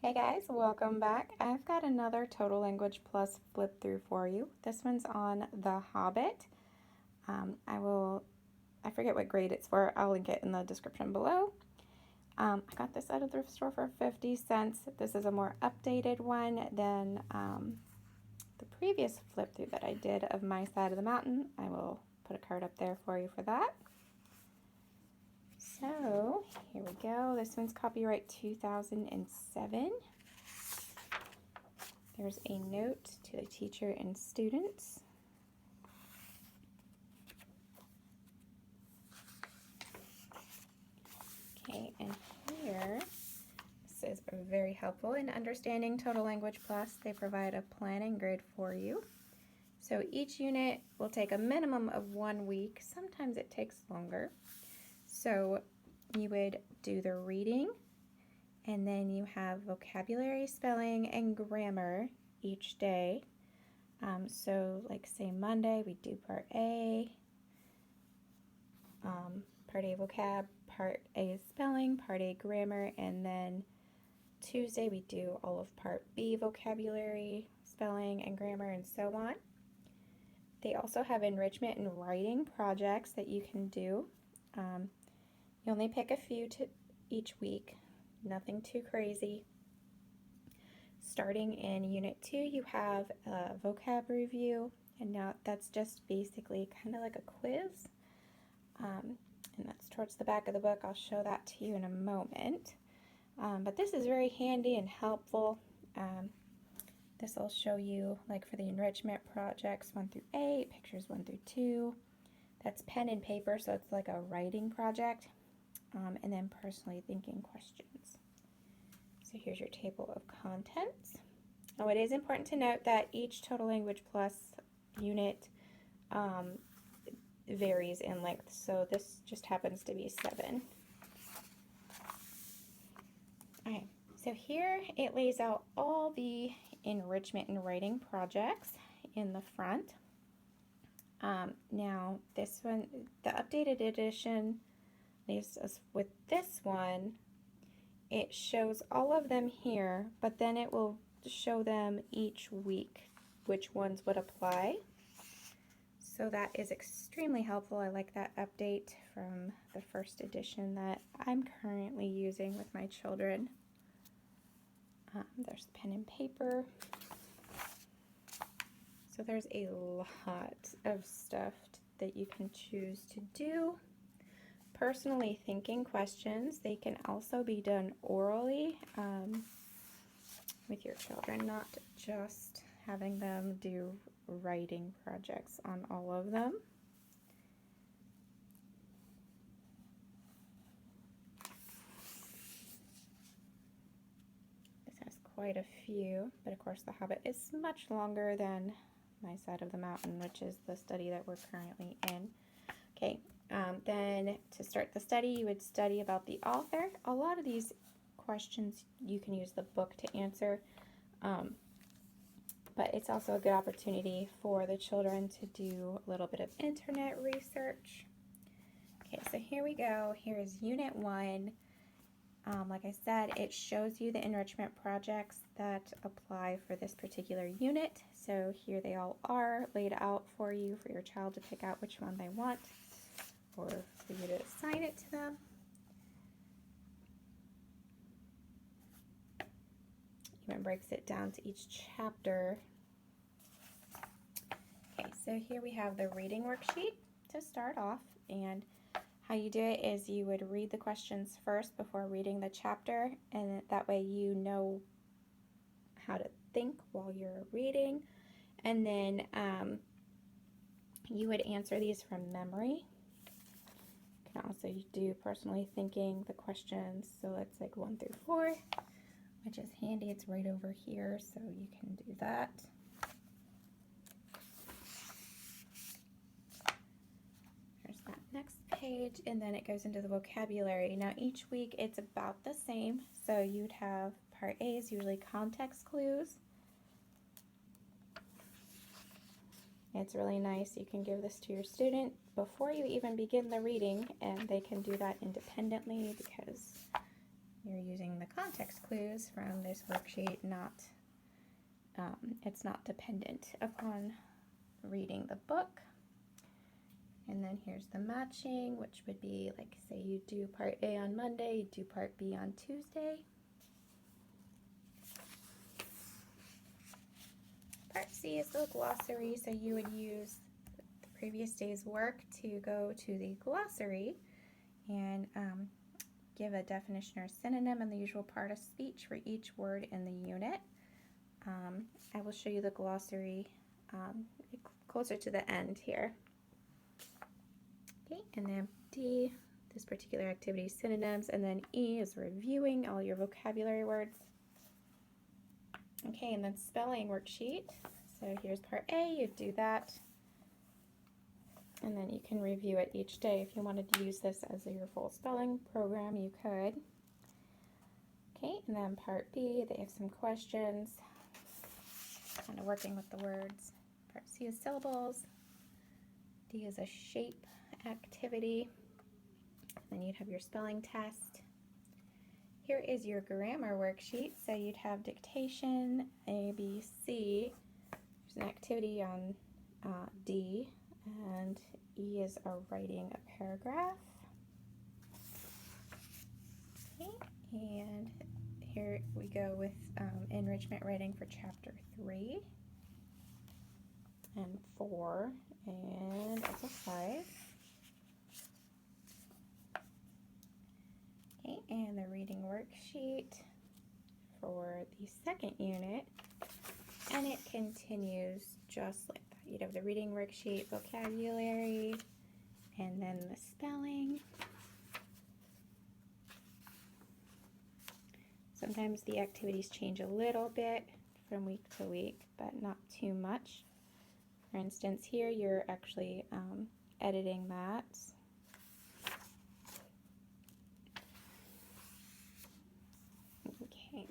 Hey guys, welcome back. I've got another Total Language Plus flip through for you. This one's on The Hobbit. I forget what grade it's for. I'll link it in the description below. I got this at a thrift store for 50 cents. This is a more updated one than the previous flip through that I did of My Side of the Mountain. I will put a card up there for you for that. So here we go. This one's copyright 2007. There's a note to the teacher and students. Okay, and here, this is very helpful in understanding Total Language Plus. They provide a planning grid for you. So each unit will take a minimum of 1 week. Sometimes it takes longer. So you would do the reading, and then you have vocabulary, spelling, and grammar each day. So like say Monday, we do part A, part A vocab, part A spelling, part A grammar, and then Tuesday we do all of part B vocabulary, spelling, and grammar, and so on. They also have enrichment and writing projects that you can do. You only pick a few to each week, nothing too crazy. Starting in Unit 2, you have a vocab review, and now that's just basically kind of like a quiz. And that's towards the back of the book. I'll show that to you in a moment. But this is very handy and helpful. This will show you, like for the enrichment projects 1 through 8, pictures 1 through 2. That's pen and paper, so it's like a writing project. And then personally thinking questions. So here's your table of contents. Now it is important to note that each Total Language Plus unit varies in length, so this just happens to be 7. Okay, so here it lays out all the enrichment and writing projects in the front. Now this one, the updated edition leaves us with this one. It shows all of them here, but then it will show them each week, which ones would apply. So that is extremely helpful. I like that update from the first edition that I'm currently using with my children. There's the pen and paper. So there's a lot of stuff that you can choose to do. Personally thinking questions, they can also be done orally with your children, not just having them do writing projects on all of them. This has quite a few, but of course the Hobbit is much longer than My Side of the Mountain, which is the study that we're currently in. Okay. Then to start the study, you would study about the author. A lot of these questions you can use the book to answer, but it's also a good opportunity for the children to do a little bit of internet research. Okay, so here we go. Here is Unit 1. Like I said, it shows you the enrichment projects that apply for this particular unit. So here they all are laid out for you, for your child to pick out which one they want, or for you to assign it to them. Even breaks it down to each chapter. Okay, so here we have the reading worksheet to start off, and how you do it is you would read the questions first before reading the chapter, and that way you know how to think while you're reading, and then you would answer these from memory. You can also do personally thinking the questions, so it's like 1 through 4, which is handy. It's right over here, so you can do that. There's that next page, and then it goes into the vocabulary. Now each week it's about the same, so you'd have part A is usually context clues. It's really nice. You can give this to your student before you even begin the reading, and they can do that independently because you're using the context clues from this worksheet, it's not dependent upon reading the book. And then here's the matching, which would be like, say you do part A on Monday, you do part B on Tuesday. Part C is the glossary, so you would use the previous day's work to go to the glossary and give a definition or synonym and the usual part of speech for each word in the unit. I will show you the glossary closer to the end here. Okay, and then D, this particular activity, synonyms, and then E is reviewing all your vocabulary words. Okay, and then spelling worksheet. So here's part A, you do that. And then you can review it each day. If you wanted to use this as your full spelling program, you could. Okay, and then part B, they have some questions, kind of working with the words. Part C is syllables. D is a shape activity. And then you'd have your spelling test. Here is your grammar worksheet. So you'd have dictation, A, B, C. There's an activity on D, and E is writing a paragraph. Okay, and here we go with enrichment writing for chapter 3 and 4 and also 5. Okay, and the reading worksheet for the second unit, and it continues just like that. You'd have the reading worksheet, vocabulary, and then the spelling. Sometimes the activities change a little bit from week to week, but not too much. For instance, here you're actually editing that. Okay,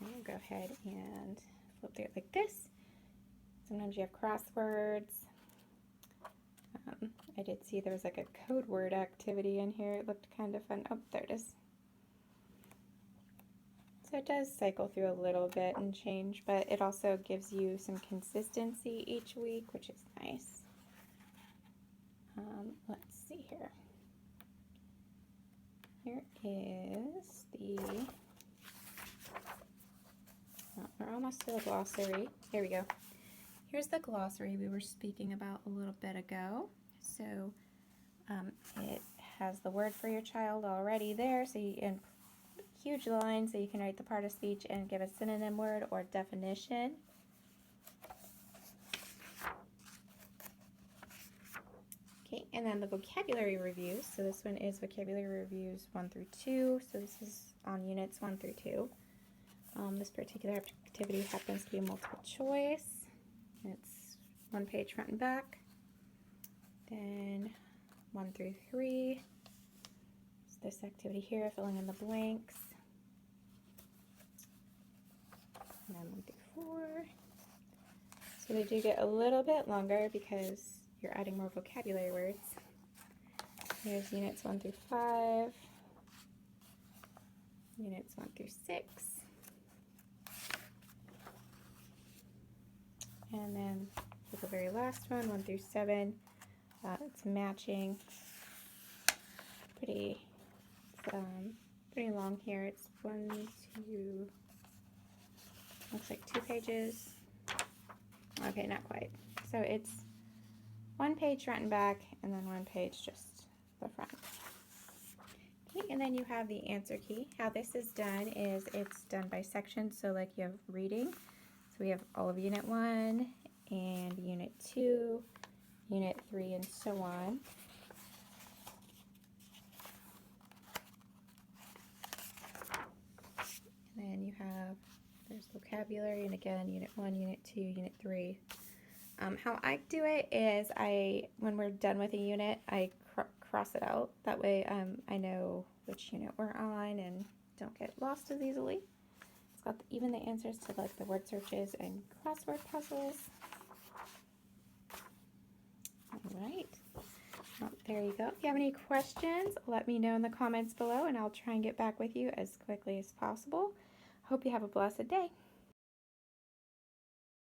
I'm going to go ahead and flip through it like this. Sometimes you have crosswords. I did see there was like a code word activity in here. It looked kind of fun. Oh, there it is. So it does cycle through a little bit and change, but it also gives you some consistency each week, which is nice. Let's see here. Here is the, oh, we're almost to the glossary. Here we go. Here's the glossary we were speaking about a little bit ago. So it has the word for your child already there, so you in huge lines, so you can write the part of speech and give a synonym word or definition. Okay, and then the vocabulary reviews. So this one is vocabulary reviews 1 through 2. So this is on units 1 through 2. This particular activity happens to be multiple choice. It's 1 page front and back. Then 1 through 3. It's this activity here, filling in the blanks. And then 1 through 4. So they do get a little bit longer because you're adding more vocabulary words. Here's units 1 through 5. Units 1 through 6. And then for the very last one, 1 through 7, it's matching. Pretty long here. It's 1, 2, looks like 2 pages. Okay, not quite. So it's 1 page front and back, and then 1 page just the front. Okay, and then you have the answer key. How this is done is it's done by section. So like you have reading. So we have all of Unit 1 and Unit 2, Unit 3, and so on. And then you have, there's vocabulary, and again, Unit 1, Unit 2, Unit 3. How I do it is when we're done with a unit, I cross it out. That way I know which unit we're on and don't get lost as easily. It's got even the answers to like the word searches and crossword puzzles. All right. Oh, there There you go. If you have any questions, let me know in the comments below and I'll try and get back with you as quickly as possible. Hope you have a blessed day.